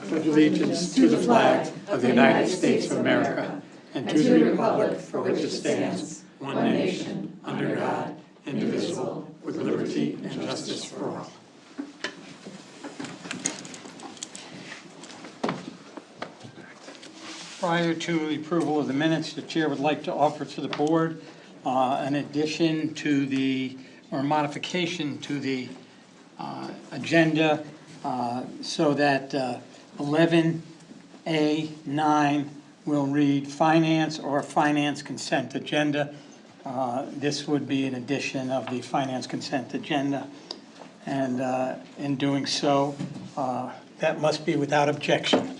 pledge allegiance to the flag of the United States of America and to the republic for which it stands, one nation, under God, indivisible, with liberty and justice for all. Prior to the approval of the minutes, the chair would like to offer to the board an addition to the, or modification to the agenda so that 11A9 will read finance or finance consent agenda. This would be an addition of the finance consent agenda. And in doing so, that must be without objection.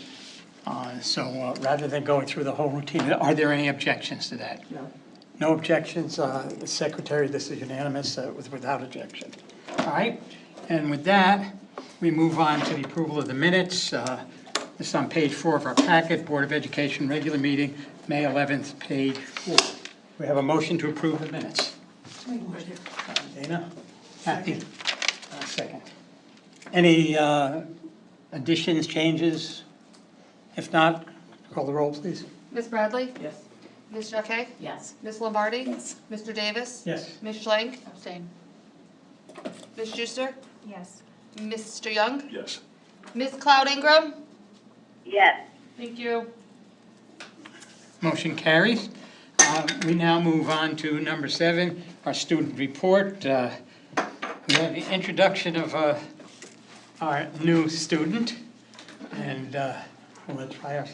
So rather than going through the whole routine, are there any objections to that? No. No objections. The Secretary, this is unanimous without objection. All right. And with that, we move on to the approval of the minutes. This is on page 4 of our packet, Board of Education regular meeting, May 11th, page 4. We have a motion to approve the minutes. Dana? Happy? Second. Any additions, changes? If not, call the roll, please. Ms. Bradley? Yes. Ms. Jacquet? Yes. Ms. Lombardi? Yes. Mr. Davis? Yes. Ms. Schlenk? Abstain. Ms. Schuster? Yes. Mr. Young? Yes. Ms. Cloud Ingram? Yes. Thank you. Motion carries. We now move on to number 7, our student report. We have the introduction of our new student, and we'll try our.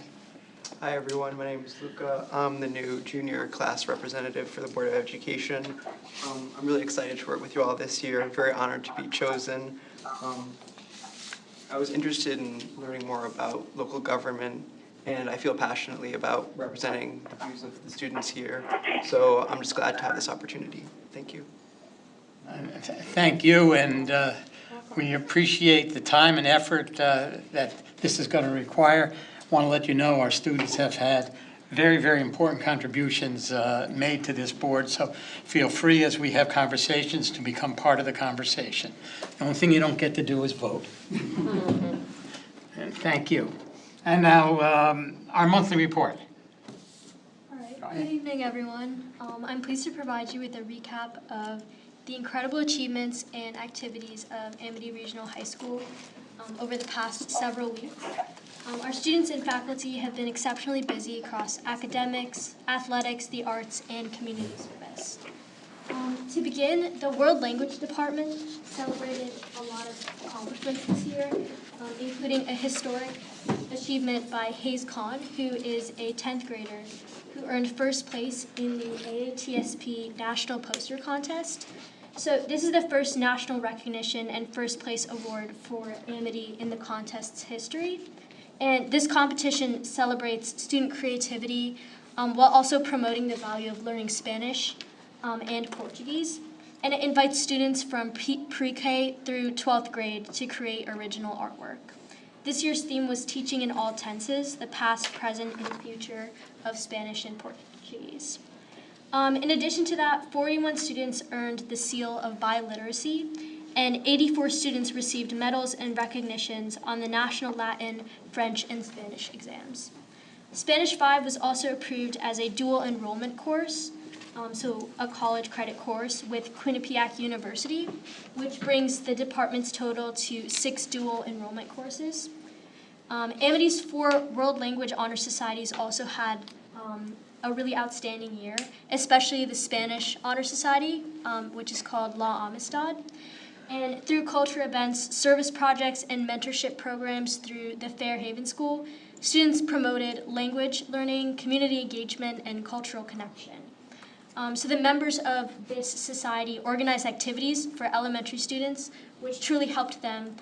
Hi everyone, my name is Luca. I'm the new junior class representative for the Board of Education. I'm really excited to work with you all this year. I'm very honored to be chosen. I was interested in learning more about local government, and I feel passionately about representing the views of the students here. So I'm just glad to have this opportunity. Thank you. Thank you, and we appreciate the time and effort that this is going to require. I want to let you know our students have had very, very important contributions made to this board, so feel free as we have conversations to become part of the conversation. The only thing you don't get to do is vote. And thank you. And now our monthly report. All right. Good evening, everyone. I'm pleased to provide you with a recap of the incredible achievements and activities of Amity Regional High School over the past several weeks. Our students and faculty have been exceptionally busy across academics, athletics, the arts, and community service. To begin, the World Language Department celebrated a lot of accomplishments this year, including a historic achievement by Hayes Khan, who is a 10th grader who earned first place in the AATSP National Poster Contest. So this is the first national recognition and first place award for Amity in the contest's history. And this competition celebrates student creativity while also promoting the value of learning Spanish and Portuguese. And it invites students from pre-K through 12th grade to create original artwork. This year's theme was teaching in all tenses, the past, present, and future of Spanish and Portuguese. In addition to that, 41 students earned the seal of biliteracy, and 84 students received medals and recognitions on the National Latin, French, and Spanish exams. Spanish 5 was also approved as a dual enrollment course, so a college credit course with Quinnipiac University, which brings the department's total to 6 dual enrollment courses. Amity's 4 World Language Honor Societies also had a really outstanding year, especially the Spanish Honor Society, which is called La Amistad. And through culture events, service projects, and mentorship programs through the Fairhaven School, students promoted language learning, community engagement, and cultural connection. So the members of this society organized activities for elementary students, which truly helped them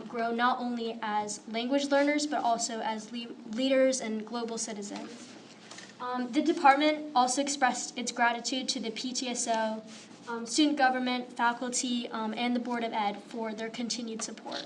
grow not only as language learners, but also as leaders and global citizens. The department also expressed its gratitude to the PTSO, student government, faculty, and the Board of Ed for their continued support.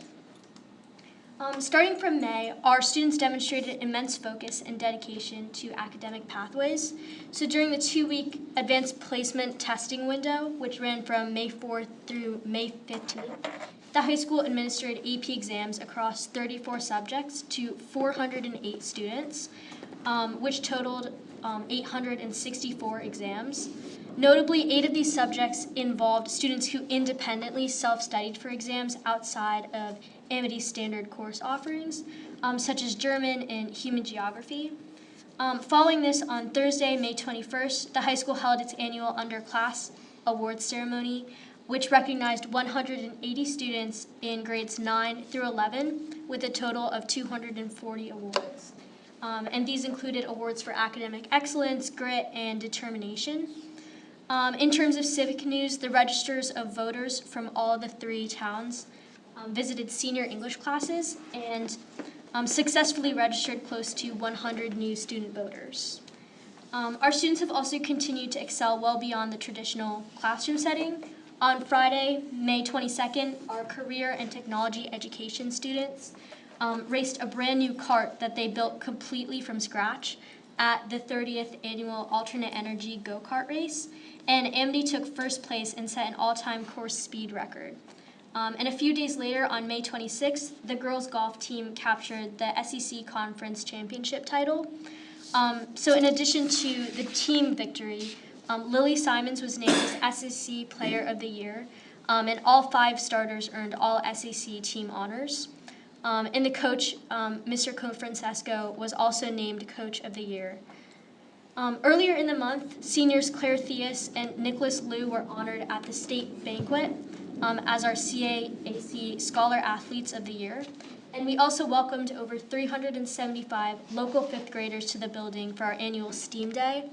Starting from May, our students demonstrated immense focus and dedication to academic pathways. So during the 2-week advanced placement testing window, which ran from May 4th through May 15th, the high school administered AP exams across 34 subjects to 408 students, which totaled 864 exams. Notably, 8 of these subjects involved students who independently self-studied for exams outside of Amity's standard course offerings, such as German and human geography. Following this, on Thursday, May 21st, the high school held its annual underclass awards ceremony, which recognized 180 students in grades 9 through 11 with a total of 240 awards. And these included awards for academic excellence, grit, and determination. In terms of civic news, the registers of voters from all the 3 towns visited senior English classes and successfully registered close to 100 new student voters. Our students have also continued to excel well beyond the traditional classroom setting. On Friday, May 22nd, our career and technology education students raced a brand new cart that they built completely from scratch at the 30th annual Alternate Energy Go-Kart race, and Amity took first place and set an all-time course speed record. And a few days later, on May 26th, the girls' golf team captured the SEC Conference Championship title. So in addition to the team victory, Lily Simons was named as SEC Player of the Year, and all 5 starters earned all SEC team honors. And the coach, Mr. Confrancesco, was also named Coach of the Year. Earlier in the month, seniors Claire Theus and Nicholas Liu were honored at the state banquet as our CAAC Scholar Athletes of the Year. And we also welcomed over 375 local 5th graders to the building for our annual STEAM Day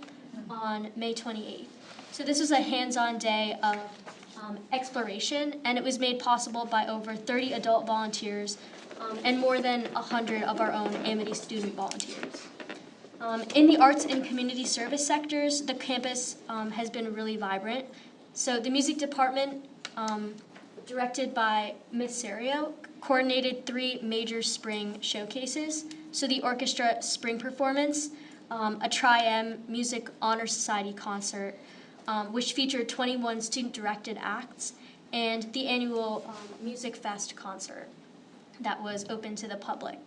on May 28th. So this was a hands-on day of exploration, and it was made possible by over 30 adult volunteers and more than 100 of our own Amity student volunteers. In the arts and community service sectors, the campus has been really vibrant. So the music department, directed by Ms. Serio, coordinated 3 major spring showcases. So the orchestra spring performance, a Tri-M Music Honor Society concert, which featured 21 student-directed acts, and the annual Music Fest concert that was open to the public.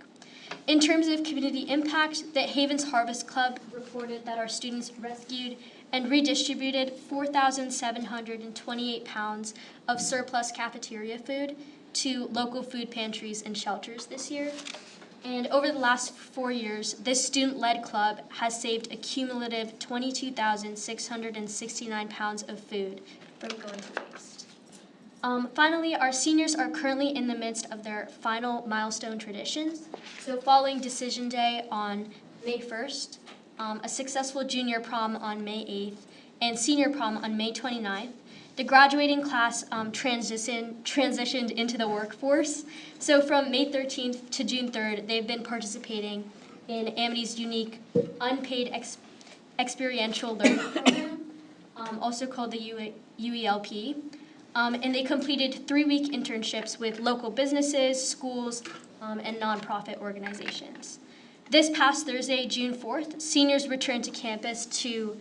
In terms of community impact, the Havens Harvest Club reported that our students rescued and redistributed 4,728 pounds of surplus cafeteria food to local food pantries and shelters this year. And over the last 4 years, this student-led club has saved a cumulative 22,669 pounds of food from going to waste. Finally, our seniors are currently in the midst of their final milestone traditions. So following Decision Day on May 1st, a successful junior prom on May 8th, and senior prom on May 29th, the graduating class transitioned into the workforce. So from May 13th to June 3rd, they've been participating in Amity's unique unpaid experiential learning program, also called the UELP. And they completed 3-week internships with local businesses, schools, and nonprofit organizations. This past Thursday, June 4th, seniors returned to campus to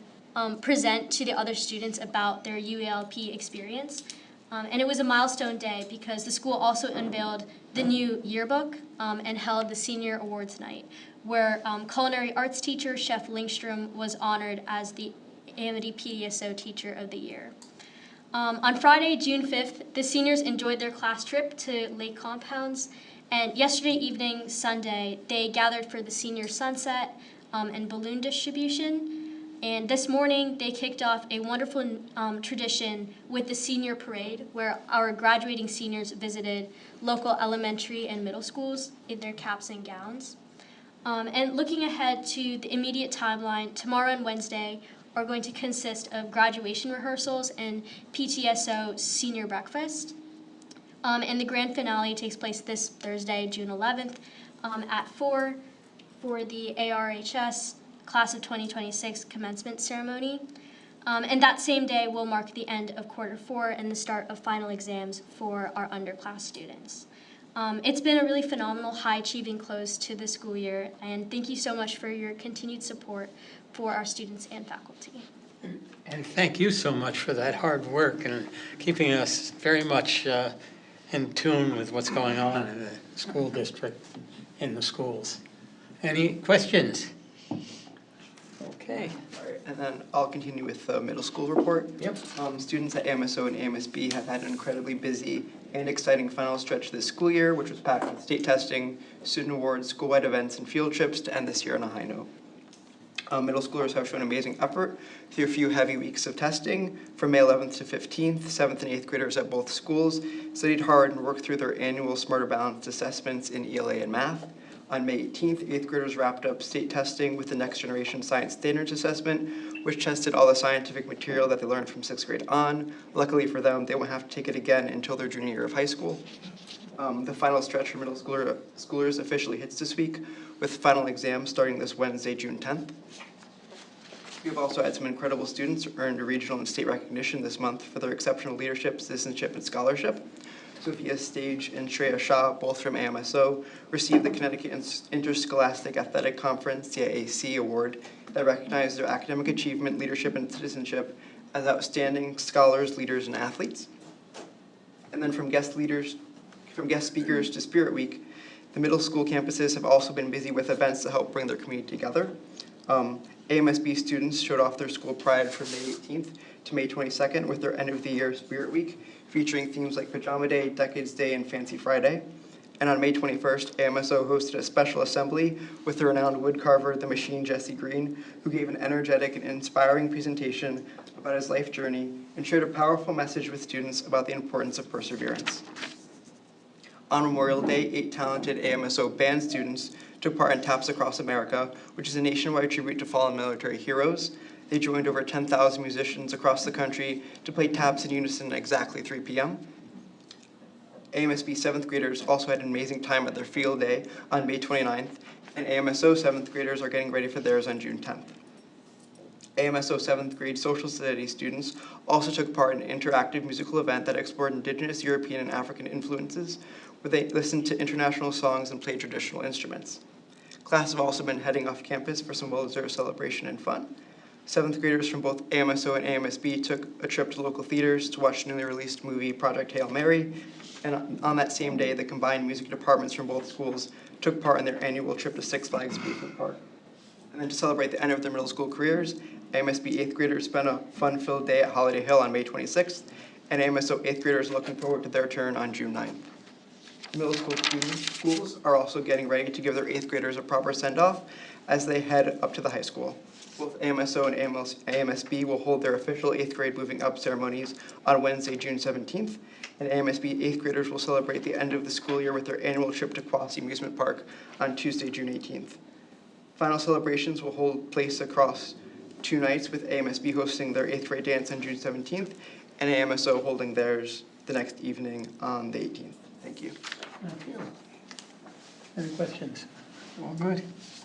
present to the other students about their UELP experience. And it was a milestone day because the school also unveiled the new yearbook and held the Senior Awards Night, where culinary arts teacher Chef Lindstrom was honored as the Amity PDSO Teacher of the Year. On Friday, June 5th, the seniors enjoyed their class trip to Lake Compounds, and yesterday evening, Sunday, they gathered for the senior sunset and balloon distribution. And this morning, they kicked off a wonderful tradition with the senior parade, where our graduating seniors visited local elementary and middle schools in their caps and gowns. And looking ahead to the immediate timeline, tomorrow and Wednesday are going to consist of graduation rehearsals and PTSO senior breakfast. And the grand finale takes place this Thursday, June 11th, at 4 for the ARHS Class of 2026 commencement ceremony. And that same day will mark the end of quarter 4 and the start of final exams for our underclass students. It's been a really phenomenal, high-achieving close to the school year, and thank you so much for your continued support for our students and faculty. And thank you so much for that hard work and keeping us very much in tune with what's going on in the school district, in the schools. Any questions? Okay. All right, and then I'll continue with the middle school report. Yep. Students at AMSO and AMSB have had an incredibly busy and exciting final stretch this school year, which was packed with state testing, student awards, school-wide events, and field trips to end this year on a high note. Middle schoolers have shown amazing effort through a few heavy weeks of testing. From May 11th to 15th, 7th and 8th graders at both schools studied hard and worked through their annual Smarter Balanced assessments in ELA and math. On May 18th, 8th graders wrapped up state testing with the Next Generation Science Standards Assessment, which tested all the scientific material that they learned from 6th grade on. Luckily for them, they won't have to take it again until their junior year of high school. The final stretch for middle schoolers officially hits this week, with final exams starting this Wednesday, June 10th. We've also had some incredible students who earned regional and state recognition this month for their exceptional leadership, citizenship, and scholarship. Sophia Stage and Shreya Shah, both from AMSO, received the Connecticut Interscholastic Athletic Conference, CIAC Award, that recognized their academic achievement, leadership, and citizenship as outstanding scholars, leaders, and athletes. And then from guest speakers to Spirit Week, the middle school campuses have also been busy with events to help bring their community together. AMSB students showed off their school pride from May 18th to May 22nd with their end of the year Spirit Week, featuring themes like Pajama Day, Decades Day, and Fancy Friday. And on May 21st, AMSO hosted a special assembly with the renowned woodcarver, the Machine Jesse Green, who gave an energetic and inspiring presentation about his life journey and shared a powerful message with students about the importance of perseverance. On Memorial Day, 8 talented AMSO band students took part in Taps Across America, which is a nationwide tribute to fallen military heroes. They joined over 10,000 musicians across the country to play taps in unison at exactly 3 p.m. AMSB 7th graders also had an amazing time at their field day on May 29th, and AMSO 7th graders are getting ready for theirs on June 10th. AMSO 7th grade social studies students also took part in an interactive musical event that explored Indigenous, European, and African influences, where they listened to international songs and played traditional instruments. Class have also been heading off campus for some well-deserved celebration and fun. 7th graders from both AMSO and AMSB took a trip to local theaters to watch the newly released movie Project Hail Mary, and on that same day, the combined music departments from both schools took part in their annual trip to Six Flags Amusement Park. And then to celebrate the end of their middle school careers, AMSB 8th graders spent a fun-filled day at Holiday Hill on May 26th, and AMSO 8th graders are looking forward to their turn on June 9th. Middle school schools are also getting ready to give their 8th graders a proper send-off as they head up to the high school. Both AMSO and AMSB will hold their official 8th grade moving up ceremonies on Wednesday, June 17th, and AMSB 8th graders will celebrate the end of the school year with their annual trip to Quasi Amusement Park on Tuesday, June 18th. Final celebrations will hold place across 2 nights, with AMSB hosting their 8th grade dance on June 17th and AMSO holding theirs the next evening on the 18th. Thank you. Thank you. Any questions? All good?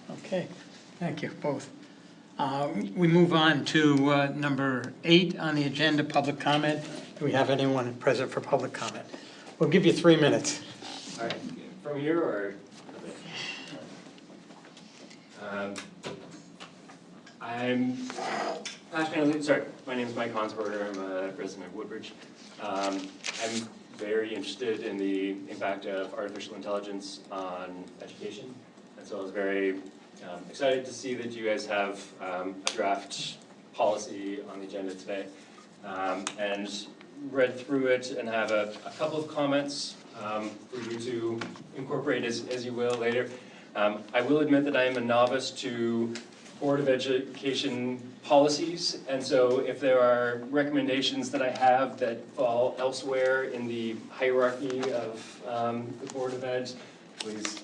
Okay, thank you both. We move on to number 8 on the agenda, public comment. Do we have anyone present for public comment? We'll give you 3 minutes. All right, from here or? I'm passionately, my name is Mike Hansberger. I'm a resident of Woodbridge. I'm very interested in the impact of artificial intelligence on education. And so I was very excited to see that you guys have a draft policy on the agenda today. And read through it and have a couple of comments for you to incorporate as you will later. I will admit that I am a novice to Board of Education policies, and so if there are recommendations that I have that fall elsewhere in the hierarchy of the Board of Ed, please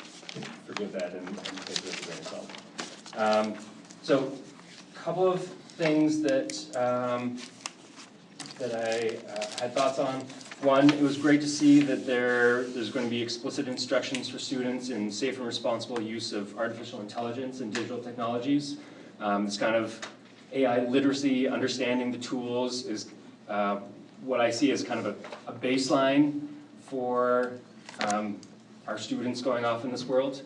forgive that and take it with a grain of salt. So a couple of things that that I had thoughts on. One, it was great to see that there's going to be explicit instructions for students in safe and responsible use of artificial intelligence and digital technologies. This kind of AI literacy, understanding the tools is what I see as kind of a baseline for our students going off in this world.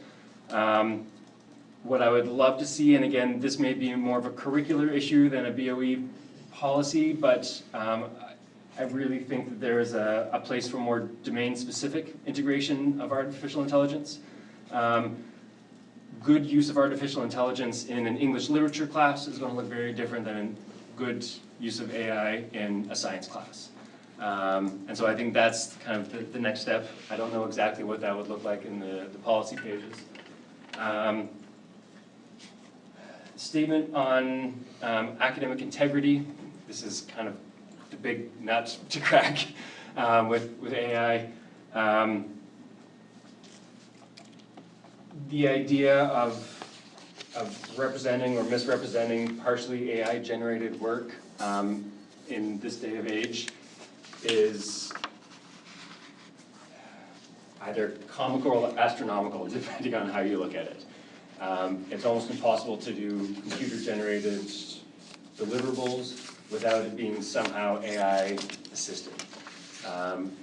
What I would love to see, and again, this may be more of a curricular issue than a BOE policy, but I really think that there is a place for more domain-specific integration of artificial intelligence. Good use of artificial intelligence in an English literature class is going to look very different than good use of AI in a science class. And so I think that's kind of the next step. I don't know exactly what that would look like in the policy pages. Statement on academic integrity. This is kind of the big nut to crack with AI. The idea of representing or misrepresenting partially AI-generated work in this day of age is either comical or astronomical, depending on how you look at it. It's almost impossible to do computer-generated deliverables without it being somehow AI-assisted.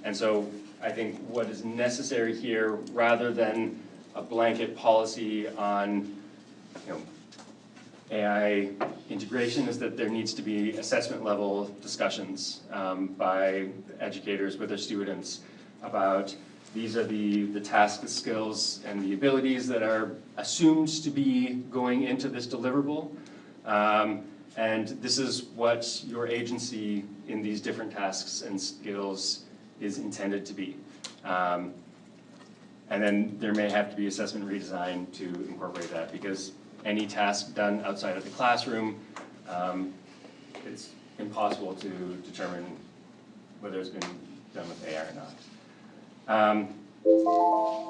And so I think what is necessary here, rather than a blanket policy on AI integration, is that there needs to be assessment level discussions by educators with their students about these are the tasks, skills, and the abilities that are assumed to be going into this deliverable. And this is what your agency in these different tasks and skills is intended to be. And then there may have to be assessment redesign to incorporate that, because any task done outside of the classroom, it's impossible to determine whether it's been done with AI or not.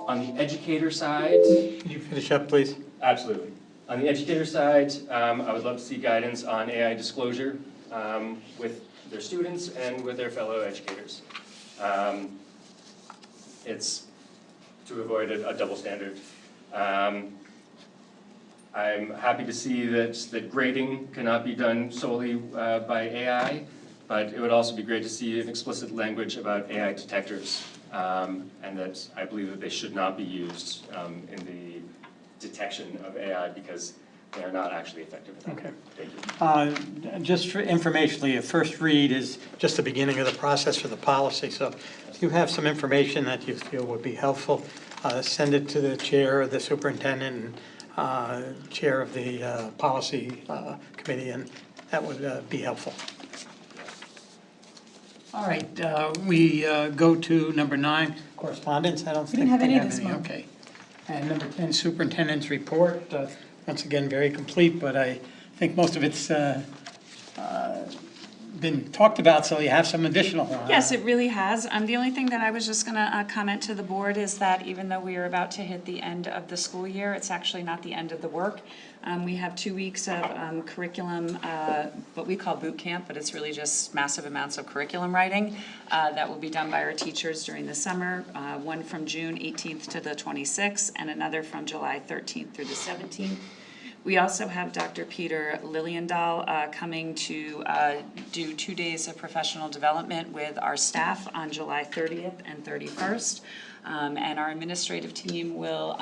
On the educator side... Could you finish up, please? Absolutely. On the educator side, I would love to see guidance on AI disclosure with their students and with their fellow educators. It's to avoid a double standard. I'm happy to see that grading cannot be done solely by AI, but it would also be great to see an explicit language about AI detectors, and that I believe that they should not be used in the detection of AI because they are not actually effective. Okay. Thank you. Just for informationally, a first read is just the beginning of the process for the policy. So if you have some information that you feel would be helpful, send it to the chair of the superintendent and chair of the policy committee, and that would be helpful. All right, we go to number 9, correspondence. I don't think didn't have they any have this any. month. Okay. And number 10, superintendent's report. Once again, very complete, but I think most of it's been talked about, so you have some additional. Yes, it really has. The only thing that I was just going to comment to the board is that even though we are about to hit the end of the school year, it's actually not the end of the work. We have 2 weeks of curriculum, what we call boot camp, but it's really just massive amounts of curriculum writing that will be done by our teachers during the summer, one from June 18th to the 26th, and another from July 13th through the 17th. We also have Dr. Peter Liliendahl coming to do 2 days of professional development with our staff on July 30th and 31st. And our administrative team will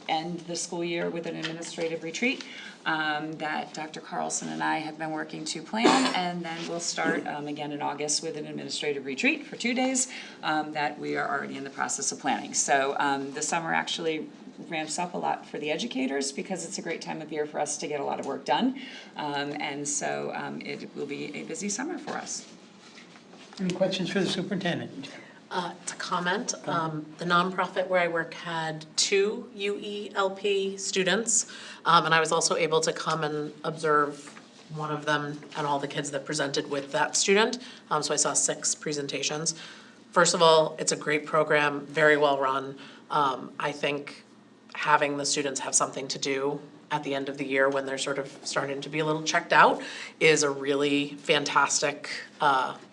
end the school year with an administrative retreat that Dr. Carlson and I have been working to plan. And then we'll start again in August with an administrative retreat for 2 days that we are already in the process of planning. So the summer actually ramps up a lot for the educators because it's a great time of year for us to get a lot of work done. And so it will be a busy summer for us. Any questions for the superintendent? To comment, the nonprofit where I work had 2 UELP students, and I was also able to come and observe one of them and all the kids that presented with that student. So I saw 6 presentations. First of all, it's a great program, very well run. I think having the students have something to do at the end of the year when they're sort of starting to be a little checked out is a really fantastic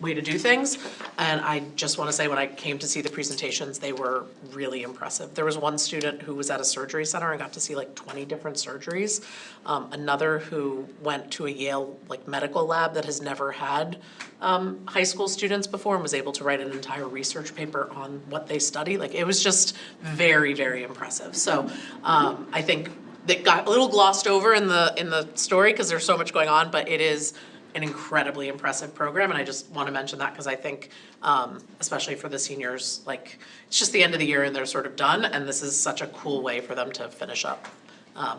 way to do things. And I just want to say, when I came to see the presentations, they were really impressive. There was one student who was at a surgery center and got to see like 20 different surgeries. Another who went to a Yale medical lab that has never had high school students before and was able to write an entire research paper on what they study. It was just very, very impressive. So I think that got a little glossed over in the story because there's so much going on, but it is an incredibly impressive program, and I just want to mention that because I think, especially for the seniors, like, it's just the end of the year and they're sort of done, and this is such a cool way for them to finish up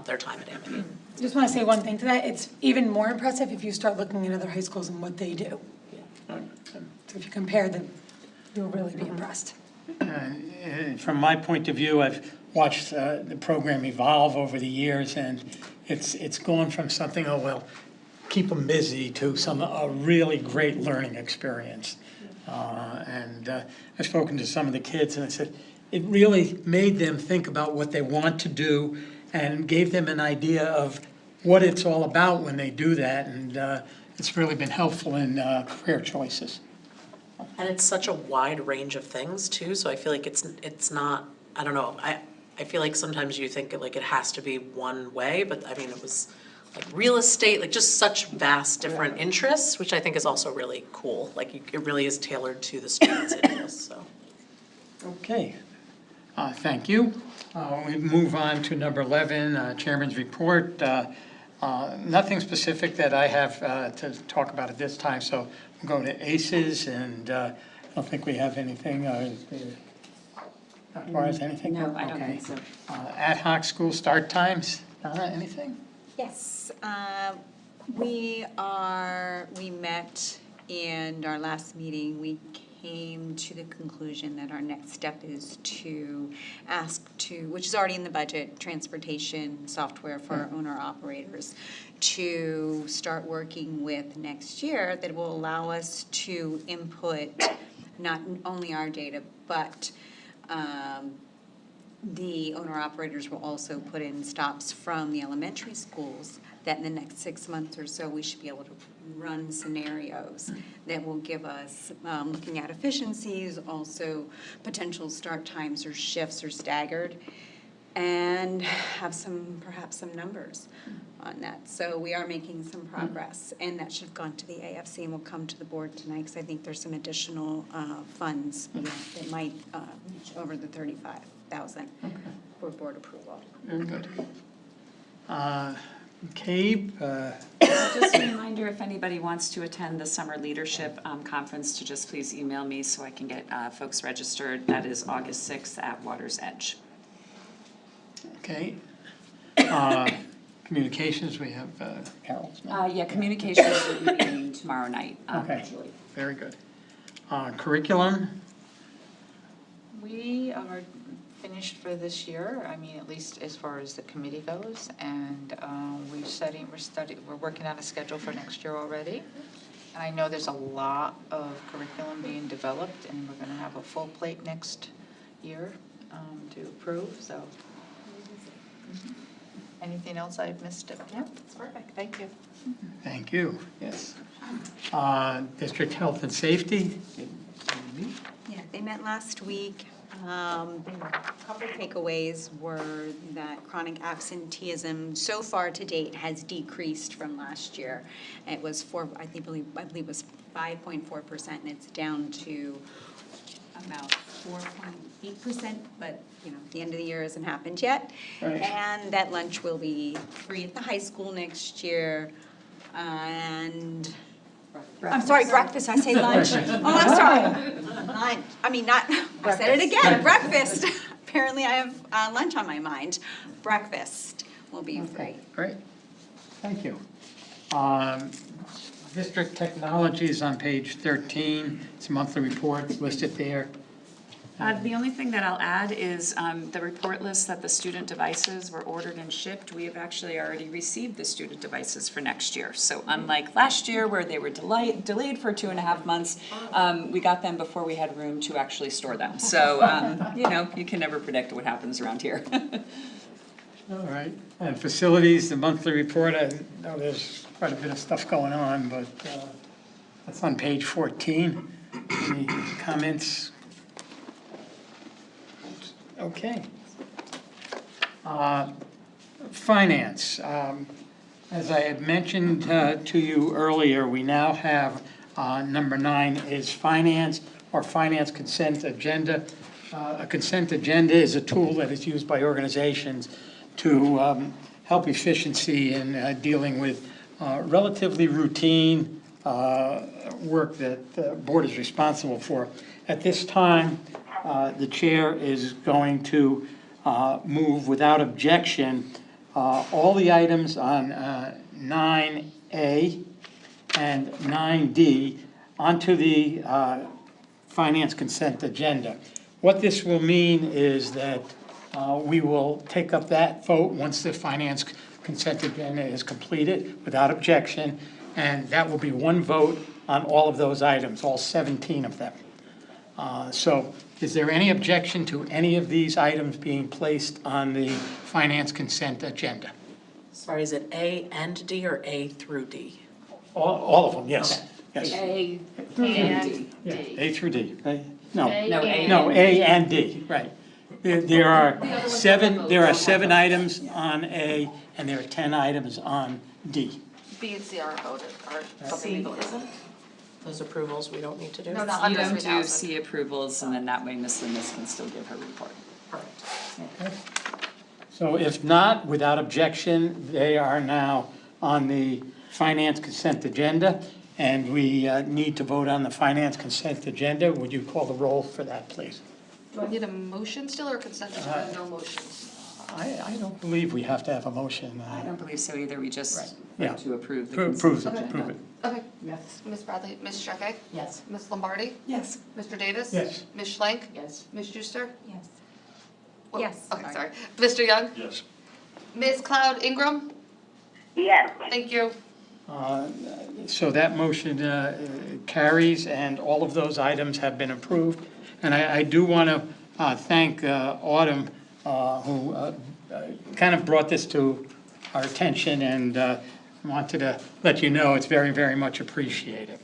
their time at Amity. Just want to say one thing to that. It's even more impressive if you start looking at other high schools and what they do. So if you compare them, you'll really be impressed. From my point of view, I've watched the program evolve over the years, and it's gone from something, oh, well, keep them busy, to a really great learning experience. I've spoken to some of the kids, and I said, it really made them think about what they want to do and gave them an idea of what it's all about when they do that, and it's really been helpful in career choices. And it's such a wide range of things too, so I feel like it's not, I don't know, I feel like sometimes you think like it has to be one way, but I mean, it was like real estate, like just such vast different interests, which I think is also really cool. Like it really is tailored to the students' interests, so. Okay, thank you. We move on to number 11, Chairman's Report. Nothing specific that I have to talk about at this time, so we'll go to ACES, and I don't think we have anything. As far as anything? No, I don't Okay. think so. Ad hoc school start times, anything? Yes, we met, and our last meeting, we came to the conclusion that our next step is to which is already in the budget, transportation software for our owner-operators, to start working with next year that will allow us to input not only our data, but the owner-operators will also put in stops from the elementary schools that in the next 6 months or so, we should be able to run scenarios that will give us, looking at efficiencies, also potential start times or shifts or staggered, and have perhaps some numbers on that. So we are making some progress, and that should have gone to the AFC and will come to the board tonight, because I think there's some additional funds that might reach over the $35,000 for board approval. Very good. CABE, Just a reminder, if anybody wants to attend the Summer Leadership Conference, to just please email me so I can get folks registered. That is August 6th at Water's Edge. okay. Communications, we have Carol's. Yeah, communications will be meeting tomorrow night, Okay. virtually. Very good. Curriculum, We are finished for this year, I mean, at least as far as the committee goes, and we're working on a schedule for next year already. And I know there's a lot of curriculum being developed, and we're gonna have a full plate next year to approve, so. Anything else I've missed? Yeah, that's perfect, thank you. thank you, yes. District Health and Safety. Yeah, they met last week. A couple of takeaways were that chronic absenteeism so far to date has decreased from last year. It was I believe it was 5.4%, and it's down to about 4.8%, but the end of the year hasn't happened yet. Right. And that lunch will be free at the high school next year, and I'm sorry, breakfast, I say lunch. Oh, I'm sorry. Lunch, I mean, not, I said it again, breakfast. Apparently I have lunch on my mind. Breakfast will be free. Great, thank you. District Technologies on page 13, it's a monthly report listed there. The only thing that I'll add is the report lists that the student devices were ordered and shipped. We have actually already received the student devices for next year. So unlike last year where they were delayed for 2.5 months, we got them before we had room to actually store them. So, you can never predict what happens around here. All right, and facilities, the monthly report, I know there's quite a bit of stuff going on, but that's on page 14. Any comments? Okay. Finance. As I had mentioned to you earlier, we now have number 9 is finance or finance consent agenda. A consent agenda is a tool that is used by organizations to help efficiency in dealing with relatively routine work that the board is responsible for. At this time, the chair is going to move without objection all the items on 9A and 9D onto the finance consent agenda. What this will mean is that we will take up that vote once the finance consent agenda is completed without objection, and that will be one vote on all of those items, all 17 of them. So is there any objection to any of these items being placed on the finance consent agenda? Sorry, is it A and D or A through D? All of them, yes. Yes. A and Yeah, D. A through D, right? No, No, A. no, A and D, right. There are seven items on A, and there are 10 items on D. B and C are voted, are something we voted on. Those approvals we don't need to do? No, not You under don't do 3,000. C approvals, and then that way Ms. Linus can still give her report. Perfect. Okay. So if not, without objection, they are now on the finance consent agenda, and we need to vote on the finance consent agenda. Would you call the roll for that, please? Do I need a motion still or consent agenda, no motions? I don't believe we have to have a motion. I don't believe so either, we just Right. Yeah. vote to approve the Approve consent it, agenda. approve it. Okay. Yes. Ms. Bradley, Ms. Streckek? Yes. Ms. Lombardi? Yes. Mr. Davis? Yes. Ms. Schlenk? Yes. Ms. Schuster? Yes. Well, Yes. Okay, sorry. Mr. Young? Yes. Ms. Cloud Ingram? Yes. Thank you. So that motion carries, and all of those items have been approved. And I do want to thank Autumn, who kind of brought this to our attention, and wanted to let you know it's very, very much appreciated.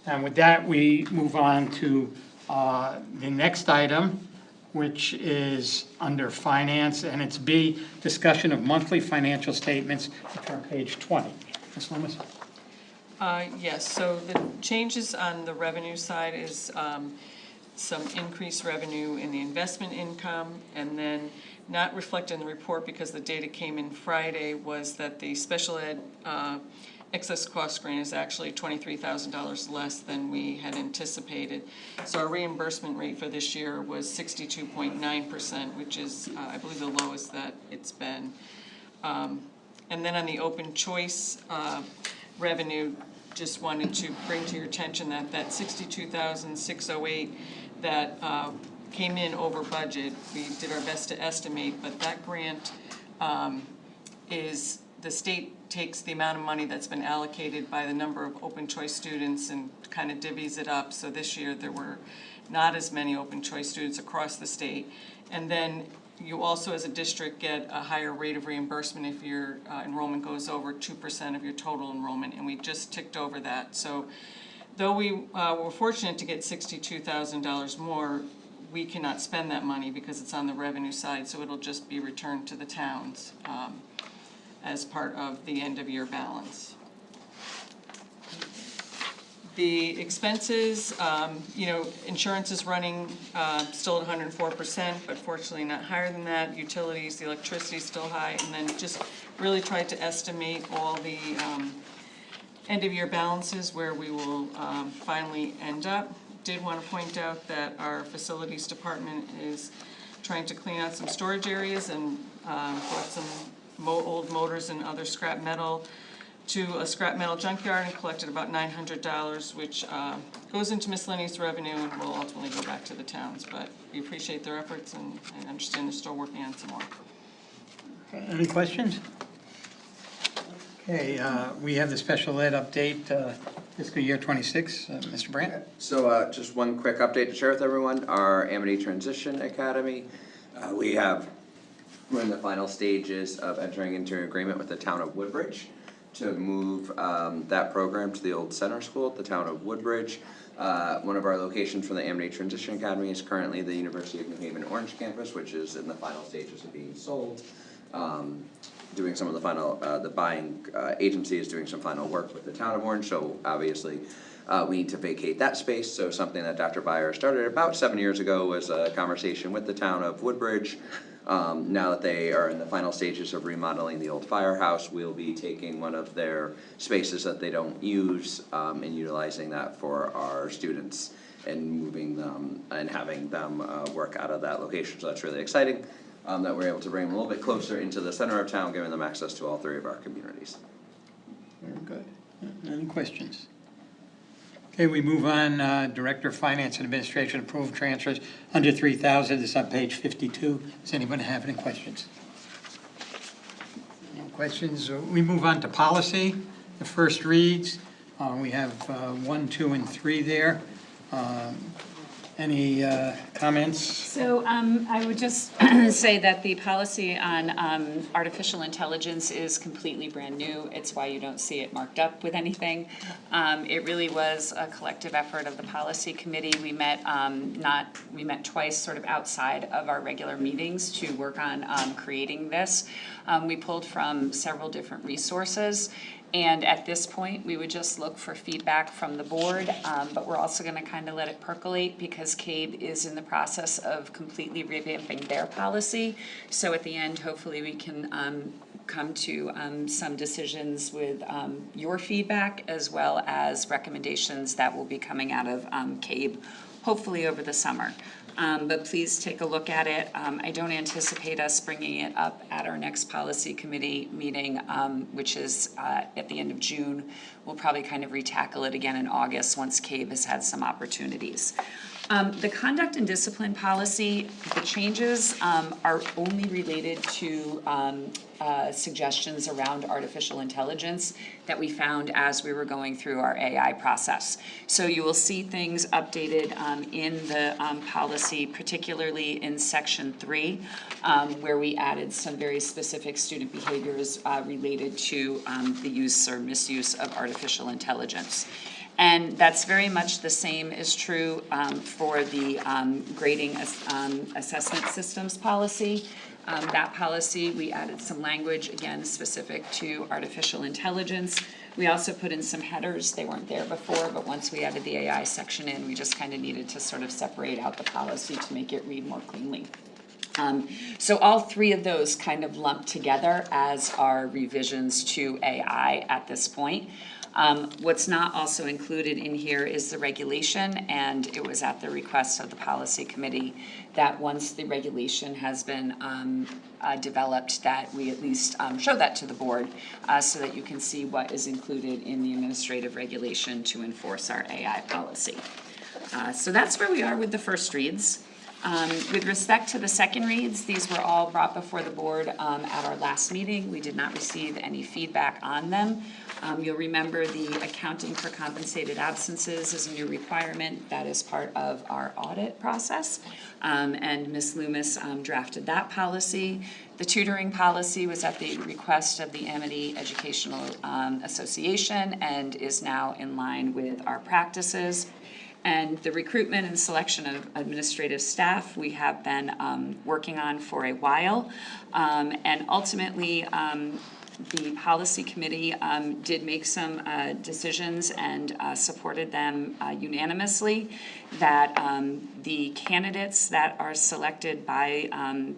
And with that, we move on to the next item, which is under finance, and it's B, discussion of monthly financial statements, which are on page 20. Ms. Loomis? Yes, so the changes on the revenue side is some increased revenue in the investment income, and then not reflected in the report because the data came in Friday was that the special ed excess cost grant is actually $23,000 less than we had anticipated. So our reimbursement rate for this year was 62.9%, which is, I believe, the lowest that it's been. And then on the open choice revenue, just wanted to bring to your attention that that $62,608 that came in over budget. We did our best to estimate, but that grant is, the state takes the amount of money that's been allocated by the number of open choice students and kind of divvies it up. So this year there were not as many open choice students across the state. And then you also, as a district, get a higher rate of reimbursement if your enrollment goes over 2% of your total enrollment, and we just ticked over that. So though we were fortunate to get $62,000 more, we cannot spend that money because it's on the revenue side, so it'll just be returned to the towns as part of the end-of-year balance. The expenses, insurance is running still at 104%, but fortunately not higher than that. Utilities, the electricity is still high, and then just really tried to estimate all the end-of-year balances where we will finally end up. Did want to point out that our facilities department is trying to clean out some storage areas and brought some old motors and other scrap metal to a scrap metal junkyard and collected about $900, which goes into miscellaneous revenue and will ultimately go back to the towns. But we appreciate their efforts and understand they're still working on some more. Any questions? Okay, we have the special ed update, fiscal year 26. Mr. Brandt? So just one quick update to share with everyone. Our Amity Transition Academy, we're in the final stages of entering into an agreement with the town of Woodbridge to move that program to the old center school at the town of Woodbridge. One of our locations for the Amity Transition Academy is currently the University of New Haven Orange campus, which is in the final stages of being sold. Doing some of the final, the buying agency is doing some final work with the town of Orange, so obviously we need to vacate that space. So something that Dr. Byer started about 7 years ago was a conversation with the town of Woodbridge Now that they are in the final stages of remodeling the old firehouse, we'll be taking one of their spaces that they don't use, and utilizing that for our students and moving them and having them work out of that location. So that's really exciting, that we're able to bring them a little bit closer into the center of town, giving them access to all three of our communities. Very good. Any questions? Okay, we move on. Director of Finance and Administration approved transfers under 3,000. This is on page 52. Does anyone have any questions? No questions? We move on to policy, the first reads. We have 1, 2, and 3 there. Any comments? So I would just say that the policy on artificial intelligence is completely brand new. It's why you don't see it marked up with anything. It really was a collective effort of the policy committee. We met twice sort of outside of our regular meetings to work on creating this. We pulled from several different resources. And at this point, we would just look for feedback from the board, but we're also gonna kind of let it percolate because CABE is in the process of completely revamping their policy. So at the end, hopefully we can come to some decisions with your feedback as well as recommendations that will be coming out of CABE, hopefully over the summer. But please take a look at it. I don't anticipate us bringing it up at our next policy committee meeting, which is at the end of June. We'll probably kind of retackle it again in August once CABE has had some opportunities. The conduct and discipline policy, the changes are only related to suggestions around artificial intelligence that we found as we were going through our AI process. So you will see things updated in the policy, particularly in section 3, where we added some very specific student behaviors related to the use or misuse of artificial intelligence. And that's very much the same is true for the grading assessment systems policy. That policy, we added some language, again, specific to artificial intelligence. We also put in some headers. They weren't there before, but once we added the AI section in, we just kind of needed to sort of separate out the policy to make it read more cleanly. So all 3 of those kind of lumped together as our revisions to AI at this point. What's not also included in here is the regulation, and it was at the request of the policy committee that once the regulation has been developed, that we at least show that to the board so that you can see what is included in the administrative regulation to enforce our AI policy. So that's where we are with the first reads. With respect to the second reads, these were all brought before the board at our last meeting. We did not receive any feedback on them. You'll remember the accounting for compensated absences is a new requirement that is part of our audit process. And Ms. Loomis drafted that policy. The tutoring policy was at the request of the Amity Educational Association and is now in line with our practices. And the recruitment and selection of administrative staff, we have been working on for a while. And ultimately, the policy committee did make some decisions and supported them unanimously, that the candidates that are selected by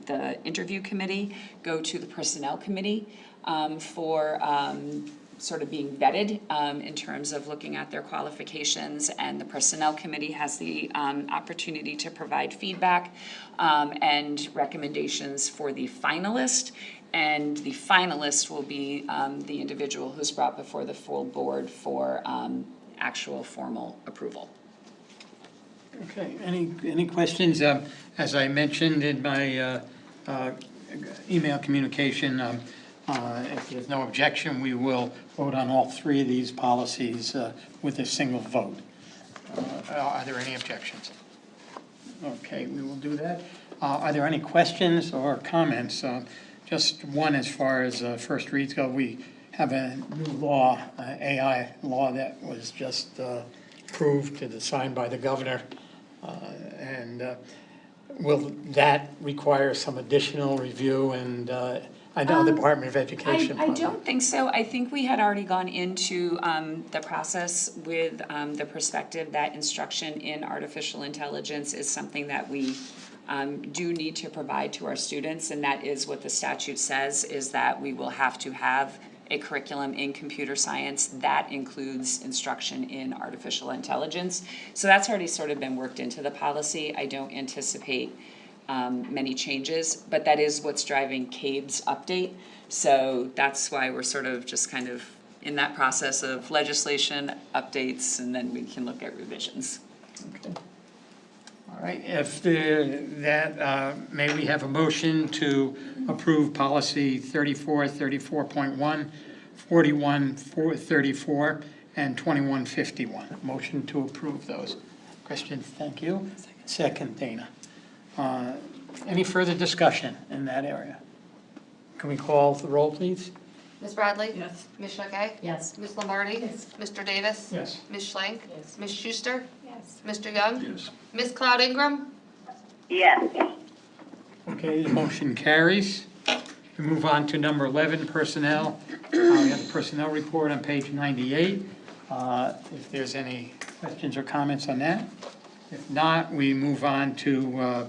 the interview committee go to the personnel committee for sort of being vetted in terms of looking at their qualifications, and the personnel committee has the opportunity to provide feedback and recommendations for the finalist. And the finalist will be the individual who's brought before the full board for actual formal approval. Okay, any questions? As I mentioned in my email communication, if there's no objection, we will vote on all 3 of these policies with a single vote. Are there any objections? Okay, we will do that. Are there any questions or comments? Just one as far as first reads go. We have a new law, AI law, that was just approved and signed by the governor. And will that require some additional review and I know the Department of Education. I don't think so. I think we had already gone into the process with the perspective that instruction in artificial intelligence is something that we do need to provide to our students, and that is what the statute says, is that we will have to have a curriculum in computer science that includes instruction in artificial intelligence. So that's already sort of been worked into the policy. I don't anticipate many changes, but that is what's driving CABE's update. So that's why we're sort of just kind of in that process of legislation, updates, and then we can look at revisions. Okay. All right, if may we have a motion to approve policy 34, 34.1, 41, 34, and 2151. Motion to approve those. Christian, thank you. Second, Dana. Any further discussion in that area? Can we call the roll, please? Ms. Bradley? Yes. Ms. Shekay? Yes. Ms. Lombardi? Yes. Mr. Davis? Yes. Ms. Schlank? Yes. Ms. Schuster? Yes. Mr. Young? Yes. Ms. Cloud Ingram? Yes. Okay, the motion carries. We move on to number 11, personnel. We have the personnel report on page 98. If there's any questions or comments on that. If not, we move on to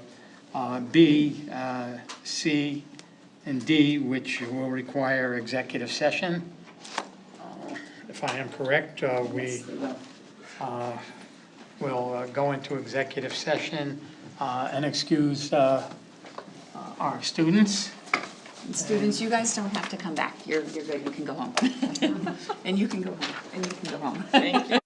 B, C, and D, which will require executive session. If I am correct, we will go into executive session and excuse our students. And students, you guys don't have to come back. You're good, you can go home. And you can go home, and you can go home. Thank you.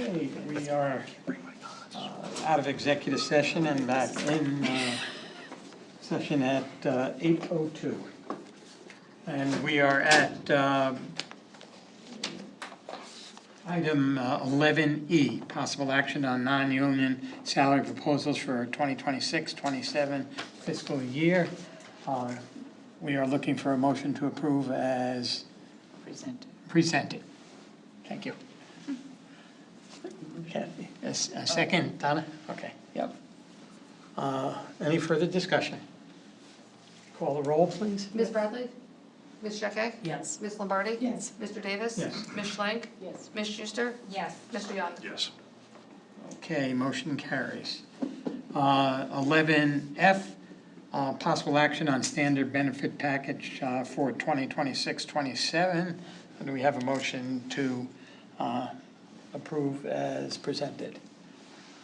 Okay, we are out of executive session and back in session at 8:02. And we are at item 11E, possible action on non-union salary proposals for 2026-27 fiscal year. We are looking for a motion to approve as presented. Thank you. Kathy, a second, Donna? Okay, yep. Any further discussion? Call the roll, please. Ms. Bradley? Ms. Checkey? Yes. Ms. Lombardi? Yes. Mr. Davis? Yes. Ms. Schlank? Yes. Ms. Schuster? Yes. Mr. Young? Yes. Okay, motion carries. 11F, possible action on standard benefit package for 2026-27. Do we have a motion to approve as presented?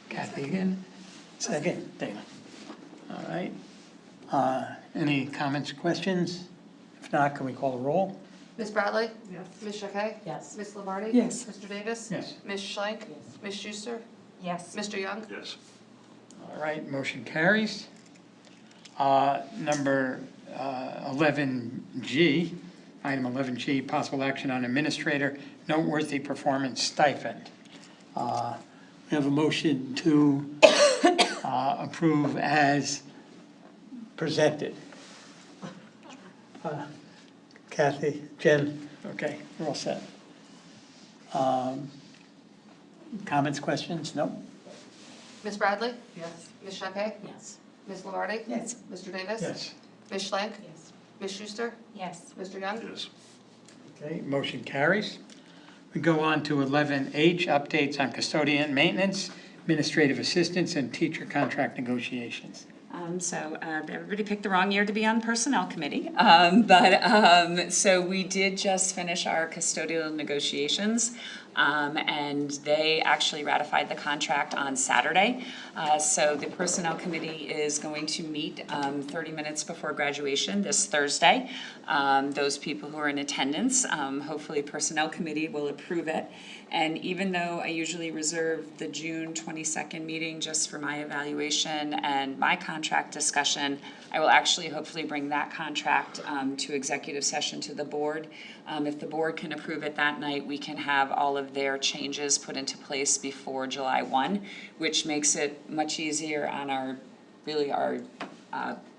Kathy again? Second, Dana. All right. Any comments, questions? If not, can we call the roll? Ms. Bradley? Yes. Ms. Checkey? Yes. Ms. Lombardi? Yes. Mr. Davis? Yes. Ms. Schlank? Yes. Ms. Schuster? Yes. Mr. Young? Yes. All right, motion carries. Number 11G, item 11G, possible action on administrator noteworthy performance stipend. We have a motion to approve as presented. Kathy, Jen, okay, we're all set. Comments, questions? No? Ms. Bradley? Yes. Ms. Checkey? Yes. Ms. Lombardi? Yes. Mr. Davis? Yes. Ms. Schlank? Yes. Ms. Schuster? Yes. Mr. Young? Yes. Okay, motion carries. We go on to 11H, updates on custodian maintenance, administrative assistance, and teacher contract negotiations. Everybody picked the wrong year to be on Personnel Committee. So we did just finish our custodial negotiations, and they actually ratified the contract on Saturday. So the Personnel Committee is going to meet 30 minutes before graduation this Thursday. Those people who are in attendance, hopefully Personnel Committee will approve it. And even though I usually reserve the June 22nd meeting just for my evaluation and my contract discussion, I will actually hopefully bring that contract to executive session to the board. If the board can approve it that night, we can have all of their changes put into place before July 1, which makes it much easier on our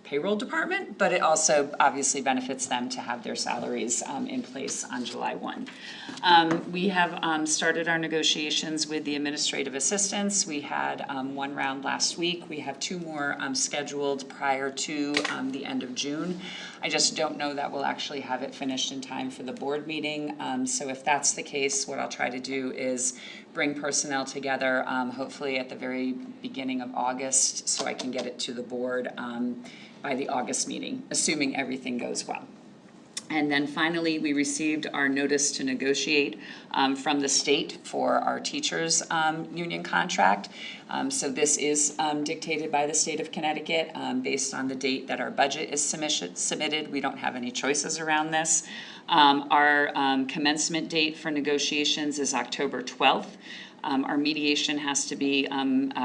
payroll department, but it also obviously benefits them to have their salaries in place on July 1. We have started our negotiations with the administrative assistants. We had one round last week. We have two more scheduled prior to the end of June. I just don't know that we'll actually have it finished in time for the board meeting. So if that's the case, what I'll try to do is bring personnel together, hopefully at the very beginning of August, so I can get it to the board by the August meeting, assuming everything goes well. And then finally, we received our notice to negotiate from the state for our teachers' union contract. So this is dictated by the state of Connecticut based on the date that our budget is submitted. We don't have any choices around this. Our commencement date for negotiations is October 12th. Our mediation has to be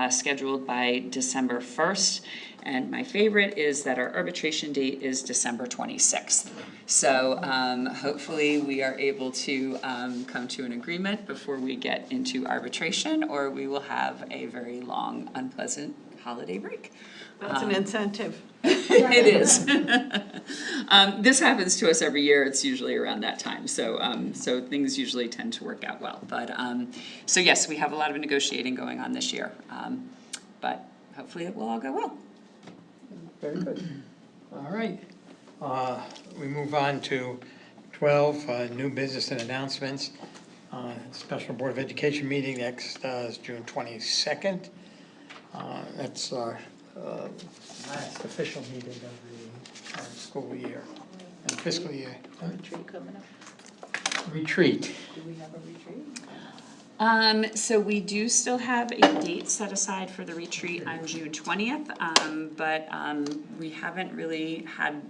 scheduled by December 1st. And my favorite is that our arbitration date is December 26th. So hopefully we are able to come to an agreement before we get into arbitration, or we will have a very long, unpleasant holiday break. That's an incentive. It is. This happens to us every year. It's usually around that time. So so things usually tend to work out well. But so yes, we have a lot of negotiating going on this year. But hopefully it will all go well. Very good. All right. We move on to 12, new business and announcements. Special Board of Education meeting next is June 22nd. That's our last official meeting of the current school year and fiscal year. Retreat coming up. Retreat. Do we have a retreat? So we do still have a date set aside for the retreat on June 20th, but we haven't really had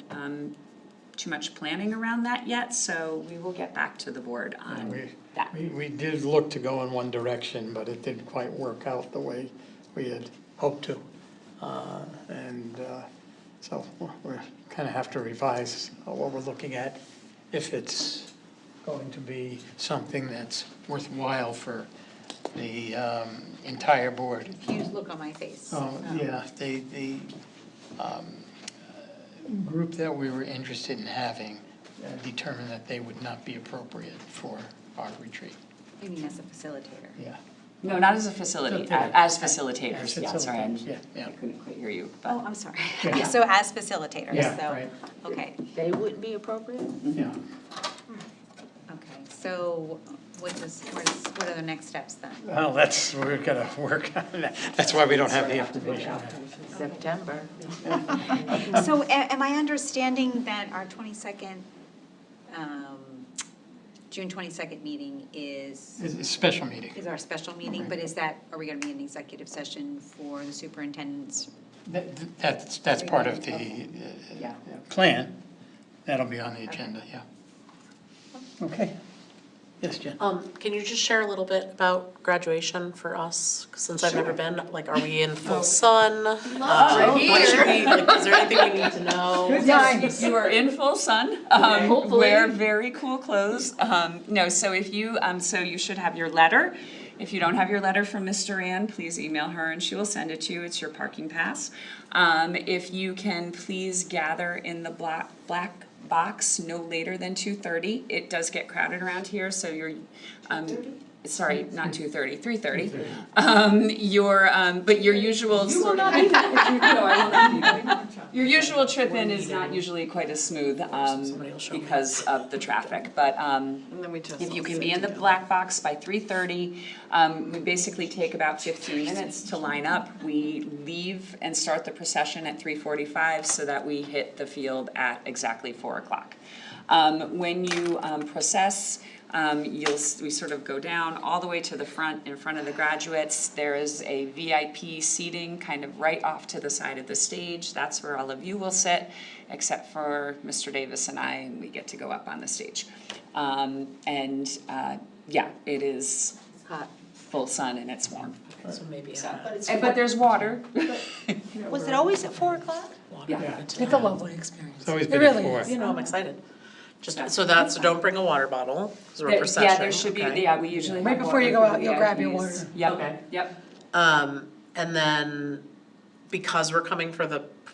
too much planning around that yet, so we will get back to the board on that. We did look to go in one direction, but it didn't quite work out the way we had hoped to. So we're kind of have to revise what we're looking at, if it's going to be something that's worthwhile for the entire board. Confused look on my face. Yeah, the group that we were interested in having determined that they would not be appropriate for our retreat. You mean as a facilitator? Yeah. No, not as a facility, as facilitators, yeah, sorry, Yeah. I couldn't quite hear you. Oh, I'm sorry. Yeah, so as facilitators, Yeah, so, right. okay, They wouldn't be appropriate? Yeah. okay. So what are the next steps then? Well, we're gonna work on that. That's why we don't have the information. September. So am I understanding that our 22nd, June 22nd meeting It's a special meeting. is our special meeting, but are we gonna be in executive session for the superintendent's? That's part of the plan. That'll be on the agenda, yeah. Okay. Yes, Jen? Can you just share a little bit about graduation for us, since I've never been, like, are we in full sun? What should we, like, is there anything we need to know? You are in full sun, wear very cool clothes. No, so if you, so you should have your letter. If you don't have your letter from Ms. Duran, please email her and she will send it to you. It's your parking pass. If you can please gather in the black box no later than 2:30. It does get crowded around here, so you're, sorry, not 2:30, 3:30. But your usual. You will not be there. Your usual trip in is not usually quite as smooth, because of the traffic, but, if you can be in the black box by 3:30, we basically take about 15 minutes to line up. We leave and start the procession at 3:45 so that we hit the field at exactly 4 o'clock. When you, process, we sort of go down all the way to the front, in front of the graduates. There is a VIP seating kind of right off to the side of the stage. That's where all of you will sit, except for Mr. Davis and I, and we get to go up on the stage. It is Hot. full sun and it's warm. So maybe, But there's water. Was it always at 4 o'clock? Yeah. It's a lovely experience. It's always It been at really 4. is. you know, I'm excited. So don't bring a water bottle, because we're procession. Yeah, there should be, okay. we usually have Right before water you go for out, the you'll grab your VIPs. water. Yep, Okay. yep. And then, because we're coming for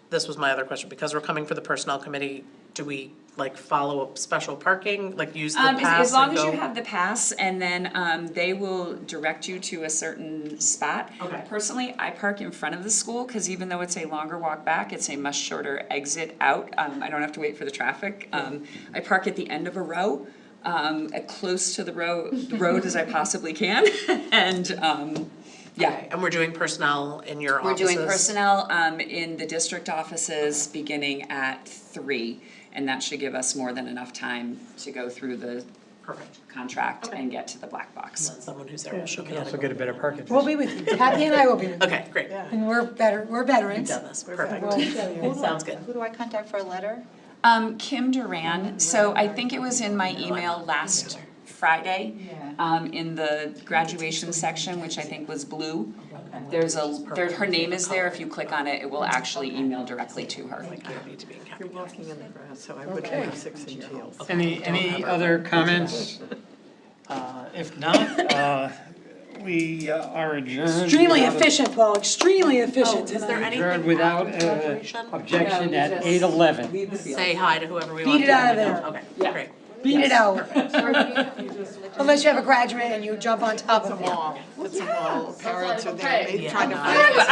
this was my other question, because we're coming for the personnel committee, do we follow up special parking, use the pass As long and as you go? have the pass, and then they will direct you to a certain spot. Okay. Personally, I park in front of the school, because even though it's a longer walk back, it's a much shorter exit out. I don't have to wait for the traffic. I park at the end of a row, close to the road as I possibly can, and, yeah. Okay, and we're doing personnel in your offices? We're doing personnel in the district offices beginning at 3, and that should give us more than enough time to go through the Perfect. contract and get to the black box. And someone who's there will show You me can how to also go. get a better parking. We'll be with you. Kathy and I will be with you. Okay, great. And we're veterans. You've done this, perfect. We'll show you. Sounds good. Who do I contact for a letter? Kim Duran, so I think it was in my email last Friday, in the graduation section, which I think was blue. Her name is there, if you click on it, it will actually email directly to her. You're walking in the grass, so I wouldn't have 6-inch heels. Any other comments? If not, we are adjourned. Extremely efficient, Paul, extremely efficient Is there tonight. anything Adjourned without after graduation? objection at 8:11. Say hi to whoever we Beat want it to. out of there. Okay, great. Beat it out. Unless you have a graduate and you jump on top of it. It's a wall, parents are there, they Yeah, try to no, find us.